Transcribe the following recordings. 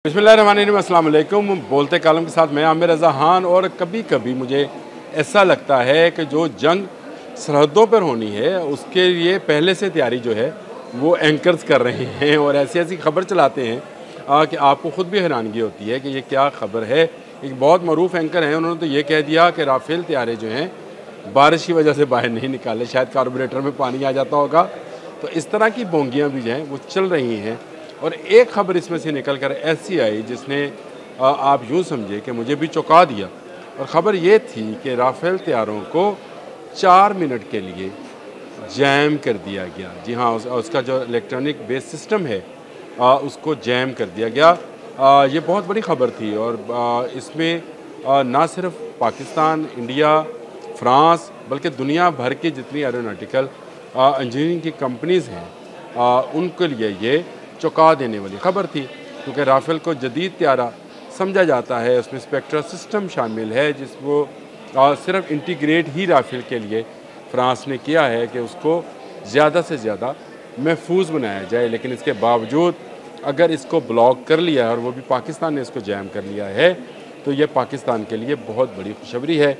बिस्मिल्लाहिर्रहमानिर्रहीम, अस्सलाम वालेकुम। बोलते कालम के साथ मैं आमिर रज़ा खान। और कभी कभी मुझे ऐसा लगता है कि जो जंग सरहदों पर होनी है उसके लिए पहले से तैयारी जो है वो एंकर्स कर रहे हैं और ऐसी ऐसी खबर चलाते हैं कि आपको ख़ुद भी हैरानगी होती है कि ये क्या खबर है। एक बहुत मरूफ एंकर हैं, उन्होंने तो ये कह दिया कि राफेल तैयारे जो हैं बारिश की वजह से बाहर नहीं निकाले, शायद कार्बोरेटर में पानी आ जाता होगा। तो इस तरह की बोंगियाँ भी जो हैं वो चल रही हैं। और एक ख़बर इसमें से निकल कर ऐसी आई जिसने आप यूँ समझे कि मुझे भी चौंका दिया। और ख़बर ये थी कि राफेल तैयारों को 4 मिनट के लिए जैम कर दिया गया। जी हाँ, उसका जो इलेक्ट्रॉनिक बेस सिस्टम है उसको जैम कर दिया गया। ये बहुत बड़ी ख़बर थी और इसमें ना सिर्फ पाकिस्तान, इंडिया, फ्रांस बल्कि दुनिया भर की जितनी एरोनॉटिकल इंजीनियरिंग की कंपनीज़ हैं उनके लिए ये चौंका देने वाली ख़बर थी, क्योंकि राफेल को जदीद त्यारा समझा जाता है। उसमें स्पेक्ट्रा सिस्टम शामिल है जिसको सिर्फ इंटीग्रेट ही राफेल के लिए फ्रांस ने किया है कि उसको ज़्यादा से ज़्यादा महफूज बनाया जाए। लेकिन इसके बावजूद अगर इसको ब्लॉक कर लिया है और वो भी पाकिस्तान ने इसको जैम कर लिया है तो ये पाकिस्तान के लिए बहुत बड़ी खुशखबरी है।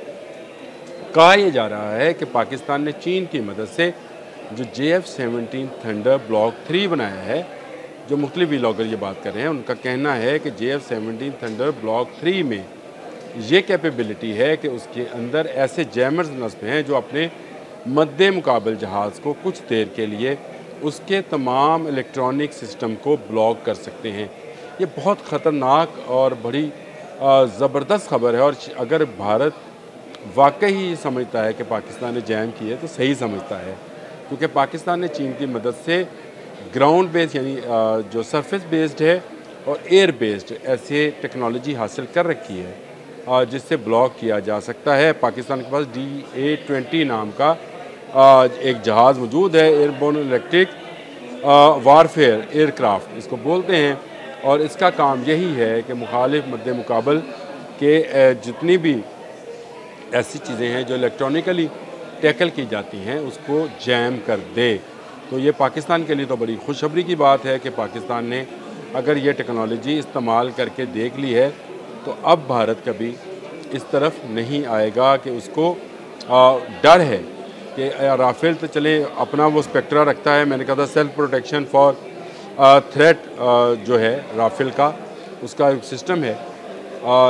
कहा यह जा रहा है कि पाकिस्तान ने चीन की मदद से जो JF-17 थंडर ब्लॉक 3 बनाया है, जो मुख्तलिफ व्लॉगर ये बात कर रहे हैं उनका कहना है कि JF-17 थंडर ब्लॉक 3 में ये कैपेबिलिटी है कि उसके अंदर ऐसे जैमर्स नस्ब हैं जो अपने मद्दे मुकाबल जहाज़ को कुछ देर के लिए उसके तमाम इलेक्ट्रॉनिक सिस्टम को ब्लॉक कर सकते हैं। ये बहुत ख़तरनाक और बड़ी ज़बरदस्त खबर है। और अगर भारत वाकई ही समझता है कि पाकिस्तान ने जैम की है तो सही समझता है, क्योंकि पाकिस्तान ने चीन की मदद से ग्राउंड बेस्ड यानी जो सरफेस बेस्ड है और एयर बेस्ड ऐसे टेक्नोलॉजी हासिल कर रखी है जिससे ब्लॉक किया जा सकता है। पाकिस्तान के पास DA-20 नाम का एक जहाज़ मौजूद है, एयरबोर्न इलेक्ट्रिक वारफेयर एयरक्राफ्ट इसको बोलते हैं। और इसका काम यही है कि मुखालिफ मद्दे मुकाबल के जितनी भी ऐसी चीज़ें हैं जो इलेक्ट्रॉनिकली टैकल की जाती हैं उसको जैम कर दे। तो ये पाकिस्तान के लिए तो बड़ी खुशखबरी की बात है कि पाकिस्तान ने अगर ये टेक्नोलॉजी इस्तेमाल करके देख ली है तो अब भारत कभी इस तरफ नहीं आएगा कि उसको डर है कि राफेल तो चले अपना वो स्पेक्ट्रा रखता है। मैंने कहा था सेल्फ प्रोटेक्शन फॉर थ्रेट जो है राफेल का उसका एक सिस्टम है,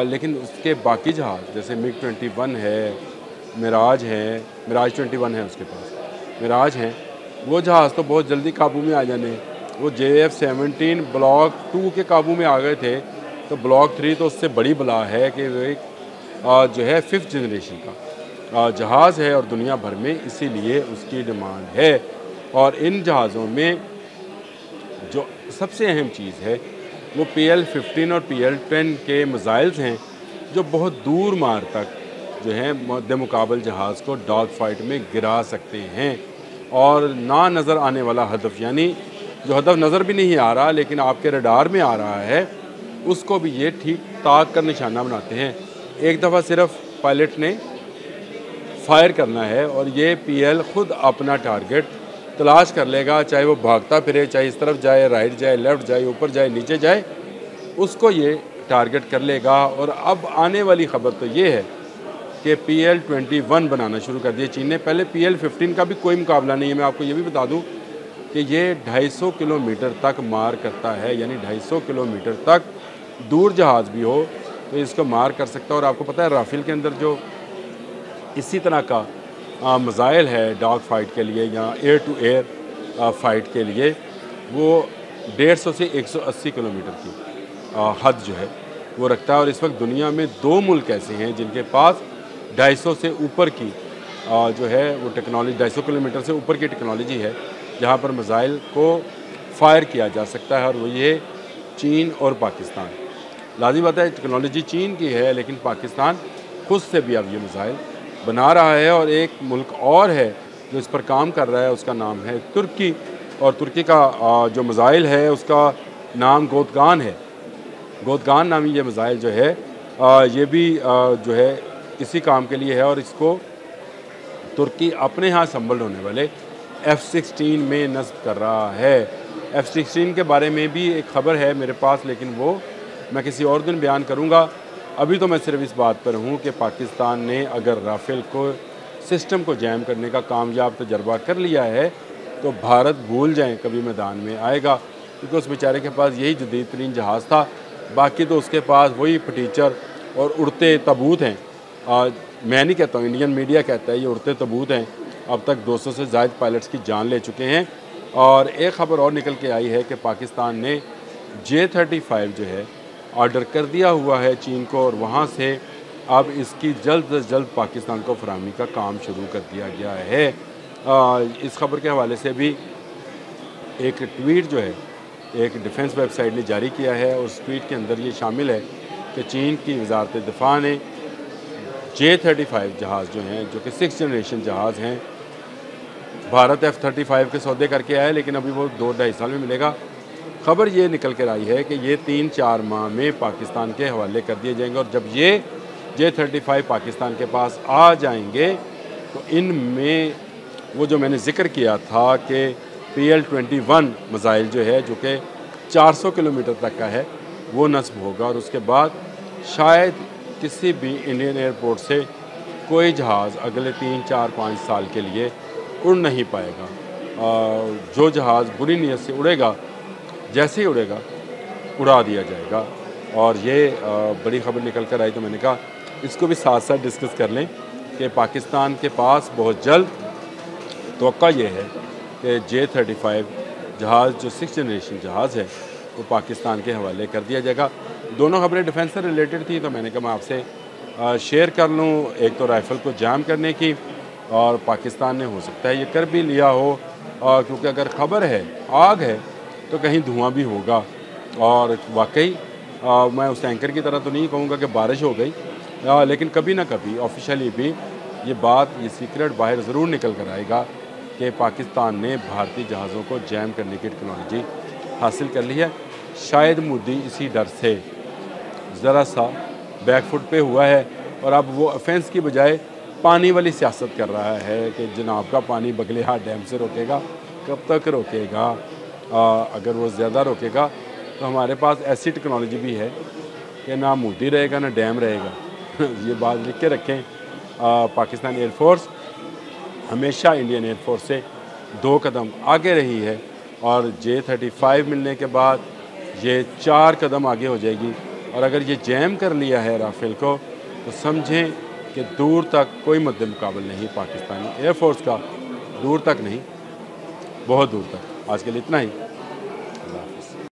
लेकिन उसके बाकी जहाज़ जैसे MiG-21 है, मिराज 21 है उसके पास, मिराज हैं, वो जहाज़ तो बहुत जल्दी काबू में आ जाने। वो JF-17 ब्लॉक 2 के काबू में आ गए थे, तो ब्लॉक 3 तो उससे बड़ी बला है कि वो एक जो है 5th जनरेशन का जहाज़ है और दुनिया भर में इसीलिए उसकी डिमांड है। और इन जहाज़ों में जो सबसे अहम चीज़ है वो PL-15 और PL-10 के मिसाइल्स हैं जो बहुत दूर मार तक जो है मद्दे मुकाबल जहाज़ को डॉग फाइट में गिरा सकते हैं। और ना नज़र आने वाला हदफ, यानी जो हदफ नज़र भी नहीं आ रहा लेकिन आपके रडार में आ रहा है, उसको भी ये ठीक ताक कर निशाना बनाते हैं। एक दफ़ा सिर्फ पायलट ने फायर करना है और ये PL ख़ुद अपना टारगेट तलाश कर लेगा, चाहे वो भागता फिरे, चाहे इस तरफ जाए, राइट जाए, लेफ़्ट जाए, ऊपर जाए, नीचे जाए, उसको ये टारगेट कर लेगा। और अब आने वाली ख़बर तो ये है कि PL-21 बनाना शुरू कर दिया चीन ने। पहले PL-15 का भी कोई मुकाबला नहीं है। मैं आपको ये भी बता दूं कि ये 250 किलोमीटर तक मार करता है, यानी 250 किलोमीटर तक दूर जहाज़ भी हो तो इसको मार कर सकता है। और आपको पता है राफेल के अंदर जो इसी तरह का मिसाइल है डॉग फाइट के लिए या एयर टू एयर फाइट के लिए, वो 150 से 180 किलोमीटर की हद जो है वो रखता है। और इस वक्त दुनिया में 2 मुल्क ऐसे हैं जिनके पास 250 से ऊपर की जो है वो टेक्नोलॉजी, 250 किलोमीटर से ऊपर की टेक्नोलॉजी है जहाँ पर मिसाइल को फायर किया जा सकता है। और वो ये चीन और पाकिस्तान, लाज़िम बात है टेक्नोलॉजी चीन की है लेकिन पाकिस्तान खुद से भी अब ये मिसाइल बना रहा है। और एक मुल्क और है जो इस पर काम कर रहा है, उसका नाम है तुर्की। और तुर्की का जो मिसाइल है उसका नाम गोतगान है। गोतगान नामी ये मिसाइल जो है ये भी जो है इसी काम के लिए है। और इसको तुर्की अपने यहाँ संभल होने वाले F-16 में नस्ब कर रहा है। F-16 के बारे में भी एक ख़बर है मेरे पास, लेकिन वो मैं किसी और दिन बयान करूँगा। अभी तो मैं सिर्फ इस बात पर हूँ कि पाकिस्तान ने अगर राफेल को सिस्टम को जैम करने का कामयाब तजर्बा कर लिया है तो भारत भूल जाएं कभी मैदान में आएगा, क्योंकि उस बेचारे के पास यही जदीद तरीन जहाज़ था। बाकी तो उसके पास वही फटीचर और उड़ते तबूत हैं। मैं नहीं कहता हूँ, इंडियन मीडिया कहता है ये उड़ते तबूत हैं। अब तक 200 से ज़ायद पायलट्स की जान ले चुके हैं। और एक ख़बर और निकल के आई है कि पाकिस्तान ने J-35 जो है ऑर्डर कर दिया हुआ है चीन को, और वहाँ से अब इसकी जल्द से जल्द पाकिस्तान को फराहमी का काम शुरू कर दिया गया है। इस खबर के हवाले से भी एक ट्वीट जो है एक डिफेंस वेबसाइट ने जारी किया है। उस ट्वीट के अंदर ये शामिल है कि चीन की वजारत दिफा ने J-35 जहाज़ जो हैं, जो कि 6th जनरेशन जहाज़ हैं, भारत F-35 के सौदे करके आया, लेकिन अभी वो 2-2.5 साल में मिलेगा। खबर ये निकल कर आई है कि ये 3-4 माह में पाकिस्तान के हवाले कर दिए जाएंगे, और जब ये J-35 पाकिस्तान के पास आ जाएंगे तो इनमें वो जो मैंने ज़िक्र किया था कि PL-21 मिसाइल जो है, जो कि 400 किलोमीटर तक का है, वो नस्ब होगा। और उसके बाद शायद किसी भी इंडियन एयरपोर्ट से कोई जहाज़ अगले 3-4-5 साल के लिए उड़ नहीं पाएगा। जो जहाज़ बुरी नीयत से उड़ेगा, जैसे ही उड़ेगा उड़ा दिया जाएगा। और ये बड़ी खबर निकल कर आई, तो मैंने कहा इसको भी साथ साथ डिस्कस कर लें कि पाकिस्तान के पास बहुत जल्द तवक्का ये है कि J-35 जहाज़ जो 6th जनरेशन जहाज़ है वो पाकिस्तान के हवाले कर दिया जाएगा। दोनों खबरें डिफेंस से रिलेटेड थी, तो मैंने कहा मैं आपसे शेयर कर लूँ। एक तो राइफ़ल को जाम करने की, और पाकिस्तान ने हो सकता है ये कर भी लिया हो, क्योंकि अगर ख़बर है आग है तो कहीं धुआं भी होगा। और वाकई मैं उस एंकर की तरह तो नहीं कहूँगा कि बारिश हो गई, लेकिन कभी ना कभी ऑफिशियली भी ये बात, ये सीक्रेट बाहर ज़रूर निकल कर आएगा कि पाकिस्तान ने भारतीय जहाज़ों को जैम करने की टेक्नोलॉजी हासिल कर ली है। शायद मोदी इसी डर से ज़रा सा बैकफुट पे हुआ है, और अब वो ऑफेंस की बजाय पानी वाली सियासत कर रहा है कि जनाब का पानी बगलेहार डैम से रोकेगा। कब तक रोकेगा? अगर वो ज़्यादा रोकेगा तो हमारे पास ऐसी टेक्नोलॉजी भी है कि ना मोदी रहेगा ना डैम रहेगा। ये बात लिख के रखें। पाकिस्तान एयरफोर्स हमेशा इंडियन एयरफोर्स से 2 कदम आगे रही है, और J-35 मिलने के बाद ये 4 कदम आगे हो जाएगी। और अगर ये जैम कर लिया है राफेल को, तो समझें कि दूर तक कोई मद्दे मुकाबल नहीं पाकिस्तानी एयरफोर्स का, दूर तक नहीं, बहुत दूर तक। आज के लिए इतना ही।